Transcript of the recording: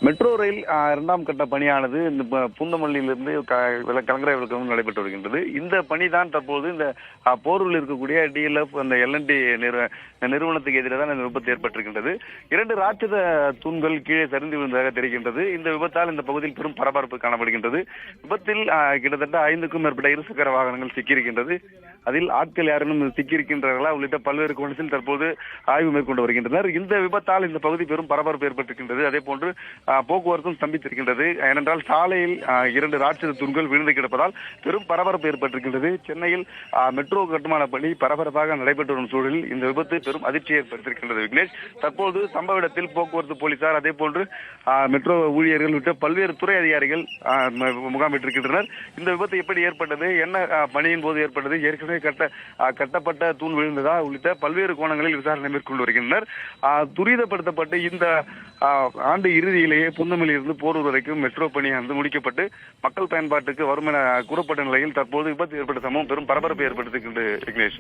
Metro rail இரண்டாம் கட்ட பணியானது இந்த பூந்தமல்லியிலிருந்து கலங்கரை விளக்கம் நடைபெற்று வருகின்றது. இந்த பணி தான் தற்போது இந்த போரூரில் இருக்கக்கூடிய டிஎல்எஃப் அந்த எல்என்டி நிறுவனத்துக்கு எதிராக தான் இந்த விபத்து ஏற்பட்டிருக்கின்றது. 2 ராட்சத தூண்கள் கீழே சரிந்து விழுந்ததாக தெரிகின்றது. இந்த விபத்தால் இந்த பகுதியில் பெரும் பரபரப்பு காணப்படுகின்றது. விபத்தில் கிட்டத்தட்ட 5க்கும் மேற்பட்ட இருசக்கர வாகனங்கள் சிக்கியிருக்கின்றது. அதில் ஆட்கள் யாரும் சிக்கியிருக்கின்றார்களா உள்ளிட்ட பல்வேறு கோணத்தில் தற்போது ஆய்வு மேற்கொண்டு வருகின்றனர். இந்த விபத்தால் இந்த பகுதி பெரும் பரபரப்பு ஏற்பட்டிருக்கின்றது. அதே போன்று போக்குவரத்தும் ஸ்தம்பித்திருக்கின்றது. ஏனென்றால் சாலையில் 2 ராட்சத தூண்கள் விழுந்து கிடப்பதால் பெரும் பரபரப்பு ஏற்பட்டிருக்கின்றது. சென்னையில் மெட்ரோ கட்டுமான பணி பரபரப்பாக நடைபெற்று வரும் சூழலில் இந்த விபத்து பெரும் அதிர்ச்சியை ஏற்படுத்தியிருக்கின்றது. விக்னேஷ், தற்போது சம்பவ இடத்தில் போக்குவரத்து போலீசார் அதே போன்று மெட்ரோ ஊழியர்கள் உள்ளிட்ட பல்வேறு துறை அதிகாரிகள் முகாமிட்டிருக்கின்றனர். இந்த விபத்து எப்படி ஏற்பட்டது, என்ன பணியின் போது ஏற்பட்டது, ஏற்கனவே கட்டப்பட்ட தூண் விழுந்ததா உள்ளிட்ட பல்வேறு கோணங்களில் விசாரணை மேற்கொண்டு வருகின்றனர். துரிதப்படுத்தப்பட்டு இந்த ஆண்டு இறுதியிலேயே பூந்தமல்லியிலிருந்து போரூர் வரைக்கும் மெட்ரோ பணியானது முடிக்கப்பட்டு மக்கள் பயன்பாட்டுக்கு வரும் என கூறப்பட்ட நிலையில் தற்போது விபத்து ஏற்பட்ட சம்பவம் பெரும் பரபரப்பு ஏற்படுத்துகின்றது. விக்னேஷ்.